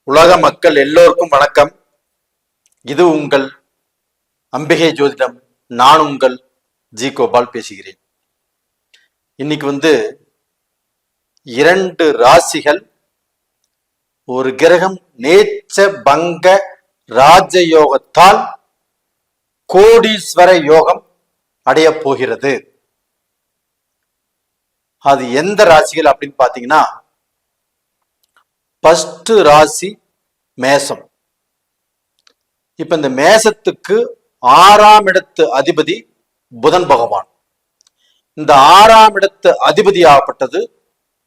உலக மக்கள் எல்லோருக்கும் வணக்கம். இது உங்கள் அம்பிகை ஜோதிடம். நான் உங்கள் ஜி கோபால் பேசுகிறேன். இன்னைக்கு இரண்டு ராசிகள் ஒரு கிரகம் நேச்ச பங்க ராஜயோகத்தால் கோடீஸ்வர யோகம் அடைய போகிறது. அது எந்த ராசிகள் அப்படின்னு பாத்தீங்கன்னா, ஃபர்ஸ்ட் ராசி மேசம். இப்ப இந்த மேசத்துக்கு 6ஆம் இடத்து அதிபதி புதன் பகவான். இந்த 6ஆம் இடத்து அதிபதி ஆகப்பட்டது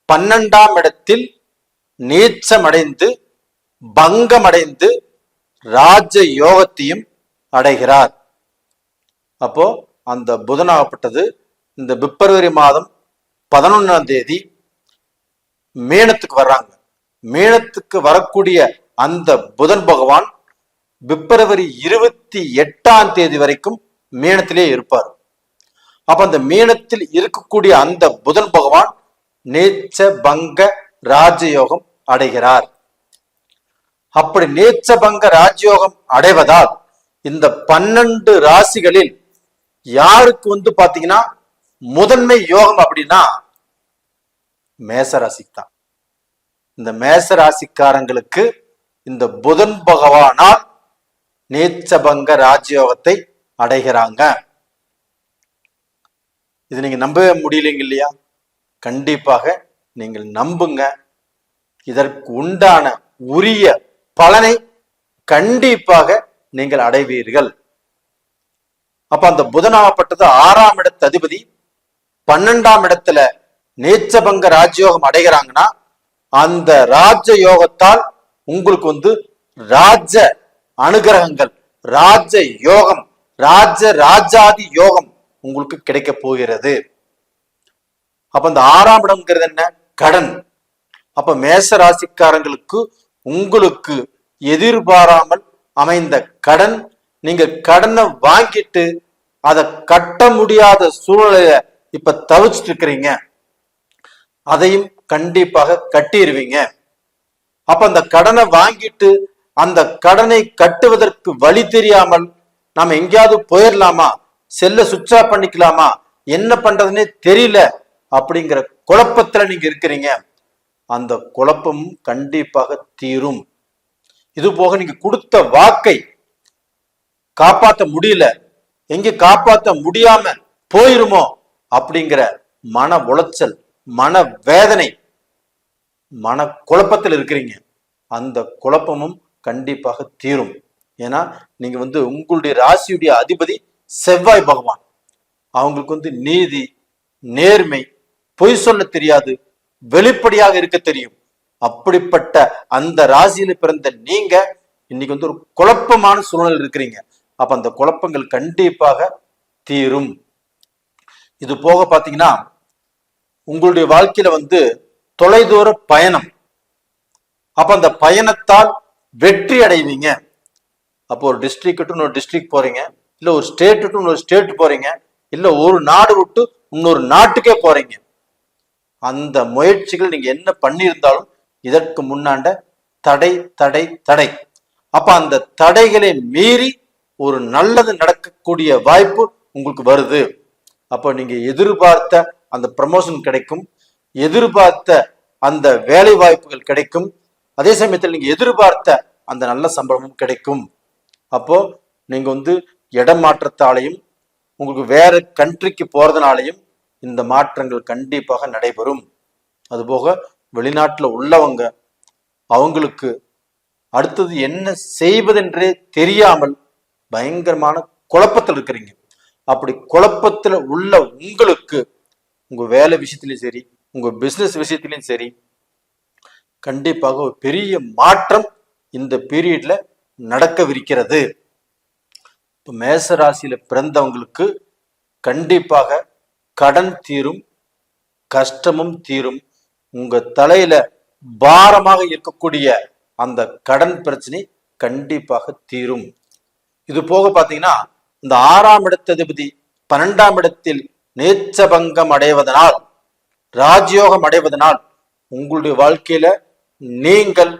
12ஆம் இடத்தில் நீச்சமடைந்து பங்கமடைந்து ராஜ யோகத்தையும் அடைகிறார். அப்போ அந்த புதன் ஆகப்பட்டது இந்த பிப்ரவரி மாதம் 11ஆம் தேதி மீனத்துக்கு வர்றாங்க. மீனத்துக்கு வரக்கூடிய அந்த புதன் பகவான் பிப்ரவரி 28ஆம் தேதி வரைக்கும் மீனத்திலே இருப்பார். அப்ப அந்த மீனத்தில் இருக்கக்கூடிய அந்த புதன் பகவான் நேச்ச பங்க ராஜயோகம் அடைகிறார். அப்படி நேச்ச பங்க ராஜயோகம் அடைவதால் இந்த 12 ராசிகளில் யாருக்கு பாத்தீங்கன்னா முதன்மை யோகம் அப்படின்னா மேச ராசிக்கு தான். இந்த மேச ராசிக்காரங்களுக்கு இந்த புதன் பகவானால் நேச்சபங்க ராஜயோகத்தை அடைகிறாங்க. இது நீங்க நம்பவே முடியலைங்க இல்லையா? கண்டிப்பாக நீங்கள் நம்புங்க. இதற்கு உண்டான உரிய பலனை கண்டிப்பாக நீங்கள் அடைவீர்கள். அப்ப அந்த புதனாகப்பட்டது 6ஆம் இடத்து அதிபதி 12ஆம் இடத்துல நேச்சபங்க ராஜயோகம் அடைகிறாங்கன்னா, அந்த ராஜ யோகத்தால் உங்களுக்கு ராஜ அனுகிரகங்கள், ராஜ யோகம், ராஜாதி யோகம் உங்களுக்கு கிடைக்க போகிறது. அப்ப இந்த 6ஆம் இடம்ங்கிறது என்ன? கடன். அப்ப மேச ராசிக்காரங்களுக்கு உங்களுக்கு எதிர்பாராமல் அமைந்த கடன், நீங்க கடனை வாங்கிட்டு அதை கட்ட முடியாத சூழ்நிலைய இப்ப தவிச்சிட்டு இருக்கிறீங்க. அதையும் கண்டிப்பாக கட்டிடுவீங்க. அப்ப அந்த கடனை வாங்கிட்டு அந்த கடனை கட்டுவதற்கு வழி தெரியாமல் நாம எங்கேயாவது போயிடலாமா, செல்ல சுவிட்ச் ஆஃப் பண்ணிக்கலாமா, என்ன பண்றதுன்னே தெரியல அப்படிங்கிற குழப்பத்துல நீங்க இருக்கிறீங்க. அந்த குழப்பமும் கண்டிப்பாக தீரும். இது போக நீங்க கொடுத்த வாக்கை காப்பாற்ற முடியல, எங்க காப்பாற்ற முடியாம போயிருமோ அப்படிங்கிற மன உளைச்சல், மன வேதனை, மன குழப்பத்தில் இருக்கிறீங்க. அந்த குழப்பமும் கண்டிப்பாக தீரும். ஏன்னா நீங்க உங்களுடைய ராசியுடைய அதிபதி செவ்வாய் பகவான். அவங்களுக்கு நீதி, நேர்மை, பொய் சொல்ல தெரியாது, வெளிப்படையாக இருக்க தெரியும். அப்படிப்பட்ட அந்த ராசியில பிறந்த நீங்க இன்னைக்கு ஒரு குழப்பமான சூழ்நிலை இருக்கிறீங்க. அப்ப அந்த குழப்பங்கள் கண்டிப்பாக தீரும். இது போக பாத்தீங்கன்னா, உங்களுடைய வாழ்க்கையில தொலைதூர பயணம். அப்ப அந்த பயணத்தால் வெற்றி அடைவீங்க. அப்போ ஒரு டிஸ்ட்ரிக்ட் விட்டு இன்னொரு டிஸ்ட்ரிக்ட் போறீங்க, இல்ல ஒரு ஸ்டேட் விட்டு இன்னொரு ஸ்டேட் போறீங்க, இல்ல ஒரு நாடு விட்டு இன்னொரு நாட்டுக்கே போறீங்க. அந்த முயற்சிகள் நீங்க என்ன பண்ணியிருந்தாலும் இதற்கு முன்னாண்ட தடை தடை தடை. அப்ப அந்த தடைகளை மீறி ஒரு நல்லது நடக்கக்கூடிய வாய்ப்பு உங்களுக்கு வருது. அப்போ நீங்க எதிர்பார்த்த அந்த ப்ரமோஷன் கிடைக்கும், எதிர்பார்த்த அந்த வேலை வாய்ப்புகள் கிடைக்கும், அதே சமயத்தில் நீங்க எதிர்பார்த்த அந்த நல்ல சம்பளமும் கிடைக்கும். அப்போ நீங்க இடம் மாற்றத்தாலையும் உங்களுக்கு வேற கண்ட்ரிக்கு போறதுனாலையும் இந்த மாற்றங்கள் கண்டிப்பாக நடைபெறும். அதுபோக வெளிநாட்டுல உள்ளவங்க அவங்களுக்கு அடுத்தது என்ன செய்வதென்றே தெரியாமல் பயங்கரமான குழப்பத்தில் இருக்கிறீங்க. அப்படி குழப்பத்துல உள்ள உங்களுக்கு உங்க வேலை விஷயத்திலையும் சரி, உங்க பிசினஸ் விஷயத்திலையும் சரி, கண்டிப்பாக ஒரு பெரிய மாற்றம் இந்த பீரியட்ல நடக்கவிருக்கிறது. இப்போ மேச ராசியில பிறந்தவங்களுக்கு கண்டிப்பாக கடன் தீரும், கஷ்டமும் தீரும். உங்க தலையில பாரமாக இருக்கக்கூடிய அந்த கடன் பிரச்சனை கண்டிப்பாக தீரும். இது போக பாத்தீங்கன்னா, இந்த 6ஆம் இடத்து அதிபதி 12ஆம் இடத்தில் நேச்சபங்கம் அடைவதனால், ராஜயோகம் அடைவதனால் உங்களுடைய வாழ்க்கையில நீங்கள்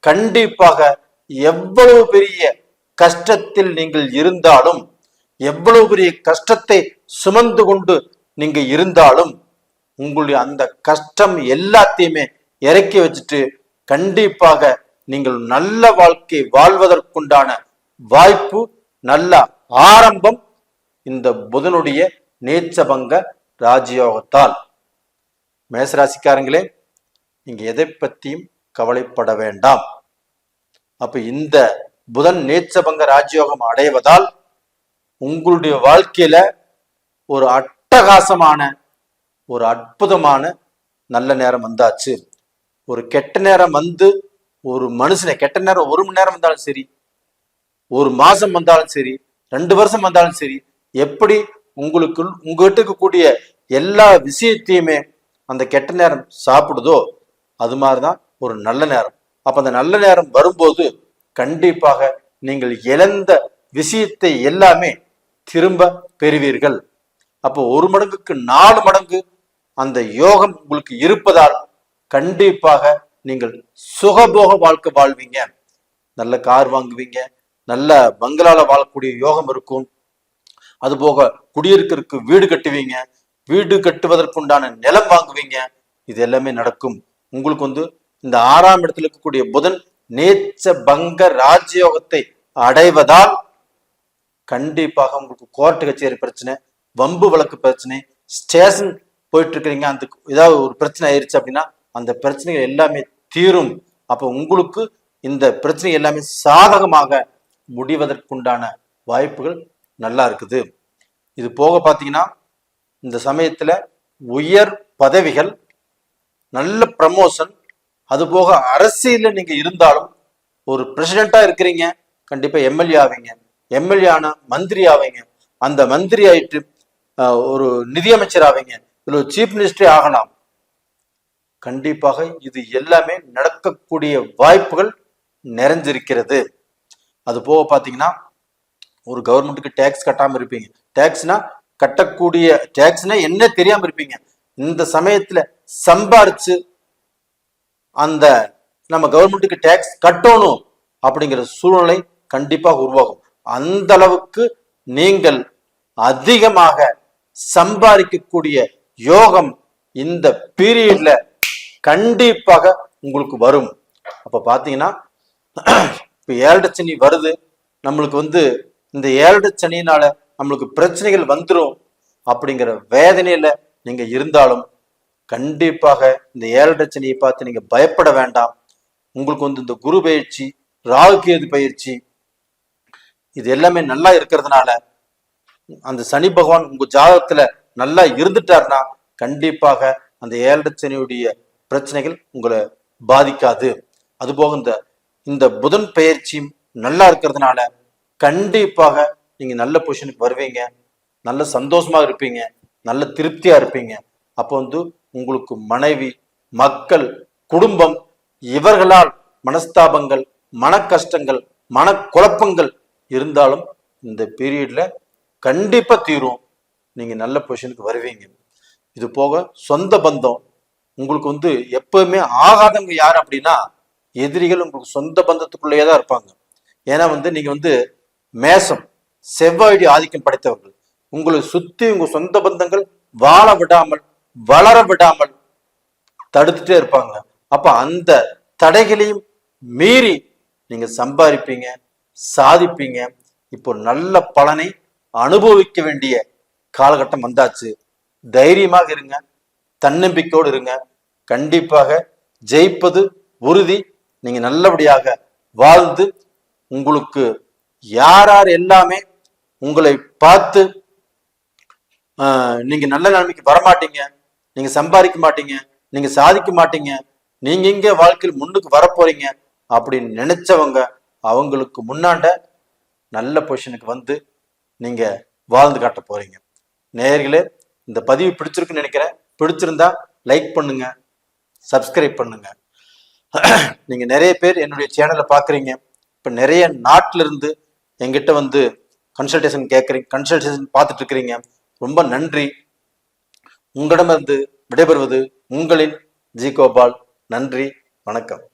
கண்டிப்பாக எவ்வளவு பெரிய கஷ்டத்தில் நீங்கள் இருந்தாலும், எவ்வளவு பெரிய கஷ்டத்தை சுமந்து கொண்டு நீங்க இருந்தாலும், உங்களுடைய அந்த கஷ்டம் எல்லாத்தையுமே இறக்கி வச்சுட்டு கண்டிப்பாக நீங்கள் நல்ல வாழ்க்கை வாழ்வதற்குண்டான வாய்ப்பு, நல்ல ஆரம்பம் இந்த புதனுடைய நீச்சபங்க ராஜயோகத்தால். மேசராசிக்காரங்களே, நீங்க எதை பத்தியும் கவலைப்பட வேண்டாம். அப்ப இந்த புதன் நீச்சபங்க ராஜயோகம் அடைவதால் உங்களுடைய வாழ்க்கையில ஒரு அட்டகாசமான, ஒரு அற்புதமான நல்ல நேரம் வந்தாச்சு. ஒரு கெட்ட நேரம் வந்து ஒரு மனுஷனை, கெட்ட நேரம் 1 மணி நேரம் வந்தாலும் சரி, 1 மாசம் வந்தாலும் சரி, 2 வருஷம் வந்தாலும் சரி, எப்படி உங்ககிட்ட இருக்கக்கூடிய எல்லா விஷயத்தையுமே அந்த கெட்ட நேரம் சாப்பிடுதோ அது மாதிரிதான் ஒரு நல்ல நேரம். அப்ப அந்த நல்ல நேரம் வரும்போது கண்டிப்பாக நீங்கள் இழந்த விஷயத்தை எல்லாமே திரும்ப பெறுவீர்கள். அப்போ 1 மடங்குக்கு 4 மடங்கு அந்த யோகம் உங்களுக்கு இருப்பதால் கண்டிப்பாக நீங்கள் சுகபோக வாழ்க்கை வாழ்வீங்க. நல்ல கார் வாங்குவீங்க, நல்ல பங்களால வாழக்கூடிய யோகம் இருக்கும். அதுபோக குடியிருக்கிறதுக்கு வீடு கட்டுவீங்க, வீடு கட்டுவதற்குண்டான நிலம் வாங்குவீங்க. இது எல்லாமே நடக்கும். உங்களுக்கு இந்த 6ஆம் இடத்துல இருக்கக்கூடிய புதன் நீச்ச பங்க ராஜயோகத்தை அடைவதால் கண்டிப்பாக உங்களுக்கு கோர்ட்டு கச்சேரி பிரச்சனை, வம்பு வழக்கு பிரச்சனை, ஸ்டேஷன் போயிட்டு இருக்கிறீங்க, அந்த ஏதாவது ஒரு பிரச்சனை ஆயிடுச்சு அப்படின்னா அந்த பிரச்சனைகள் எல்லாமே தீரும். அப்ப உங்களுக்கு இந்த பிரச்சனை எல்லாமே சாதகமாக முடிவதற்குண்டான வாய்ப்புகள் நல்லா இருக்குது. இது போக பார்த்தீங்கன்னா இந்த சமயத்துல உயர் பதவிகள், நல்ல ப்ரமோஷன், அது போக அரசியல நீங்க இருந்தாலும் ஒரு பிரசிடென்டா இருக்கிறீங்க, கண்டிப்பா எம்எல்ஏ ஆவீங்க, எம்எல்ஏ ஆன மந்திரி ஆவீங்க, அந்த மந்திரி ஆயிட்டு ஒரு நிதியமைச்சர் ஆவீங்க, இதுல ஒரு சீஃப் மினிஸ்டரே ஆகலாம். கண்டிப்பாக இது எல்லாமே நடக்கக்கூடிய வாய்ப்புகள் நிறைஞ்சிருக்கிறது. அது போக பாத்தீங்கன்னா ஒரு கவர்மெண்ட்டுக்கு டேக்ஸ் கட்டாம இருப்பீங்க. டேக்ஸ்னா கட்டக்கூடிய டேக்ஸ்னா என்ன தெரியாம இருப்பீங்க. இந்த சமயத்துல சம்பாரிச்சு அந்த நம்ம கவர்மெண்ட்டுக்கு டேக்ஸ் கட்டணும் அப்படிங்கிற சூழ்நிலை கண்டிப்பாக உருவாகும். அந்த அளவுக்கு நீங்கள் அதிகமாக சம்பாதிக்கக்கூடிய யோகம் இந்த பீரியட்ல கண்டிப்பாக உங்களுக்கு வரும். அப்ப பாத்தீங்கன்னா இப்ப 7 சனி வருது, நம்மளுக்கு இந்த 7 சனியினால நம்மளுக்கு பிரச்சனைகள் வந்துடும் அப்படிங்கிற வேதனையில நீங்க இருந்தாலும் கண்டிப்பாக இந்த 7 சனியை பார்த்து நீங்க பயப்பட வேண்டாம். உங்களுக்கு இந்த குரு பயிற்சி, ராகு கேது பயிற்சி, இது எல்லாமே நல்லா இருக்கிறதுனால அந்த சனி பகவான் உங்க ஜாதகத்துல நல்லா இருந்துட்டாருன்னா கண்டிப்பாக அந்த 7 சனியுடைய பிரச்சனைகள் உங்களை பாதிக்காது. அதுபோக இந்த புதன் பயிற்சியும் நல்லா இருக்கிறதுனால கண்டிப்பாக நீங்க நல்ல பொசிஷனுக்கு வருவீங்க, நல்ல சந்தோஷமா இருப்பீங்க, நல்ல திருப்தியா இருப்பீங்க. அப்போ உங்களுக்கு மனைவி, மக்கள், குடும்பம் இவர்களால் மனஸ்தாபங்கள், மன கஷ்டங்கள், மன குழப்பங்கள் இருந்தாலும் இந்த பீரியட்ல கண்டிப்பா தீரும். நீங்க நல்ல பொசிஷனுக்கு வருவீங்க. இது போக சொந்த பந்தம் உங்களுக்கு எப்பவுமே ஆகாதவங்க யார் அப்படின்னா எதிரிகள் உங்களுக்கு சொந்த பந்தத்துக்குள்ளேயே தான் இருப்பாங்க. ஏன்னா நீங்க மேசம், செவ்வாயுடைய ஆதிக்கம் படைத்தவர்கள். உங்களை சுத்தி உங்க சொந்த பந்தங்கள் வாழ விடாமல், வளர விடாமல் தடுத்துட்டே இருப்பாங்க. அப்ப அந்த தடைகளையும் மீறி நீங்க சம்பாதிப்பீங்க, சாதிப்பீங்க. இப்போ நல்ல பலனை அனுபவிக்க வேண்டிய காலகட்டம் வந்தாச்சு. தைரியமாக இருங்க, தன்னம்பிக்கையோடு இருங்க. கண்டிப்பாக ஜெயிப்பது உறுதி. நீங்க நல்லபடியாக வாழ்ந்து உங்களுக்கு யார் எல்லாமே உங்களை பார்த்து நீங்க நல்ல நிலைமைக்கு வரமாட்டீங்க, நீங்க சம்பாதிக்க மாட்டீங்க, நீங்க சாதிக்க மாட்டீங்க, நீங்க இங்க வாழ்க்கையில் முன்னுக்கு வரப்போறீங்க அப்படின்னு நினைச்சவங்க அவங்களுக்கு முன்னாண்ட நல்ல பொசிஷனுக்கு நீங்க வாழ்ந்து காட்ட போறீங்க. நேயர்களே, இந்த பதிவு பிடிச்சிருக்குன்னு நினைக்கிறேன். பிடிச்சிருந்தா லைக் பண்ணுங்க, சப்ஸ்கிரைப் பண்ணுங்க. நீங்க நிறைய பேர் என்னுடைய சேனலை பாக்குறீங்க. இப்ப நிறைய நாட்டில இருந்து எங்கிட்ட கன்சல்டேஷன் கேட்குறீங்க, கன்சல்டேஷன் பார்த்துட்டு இருக்கிறீங்க. ரொம்ப நன்றி. உங்களிடமிருந்து விடைபெறுவது உங்களின் ஜி கோபால். நன்றி, வணக்கம்.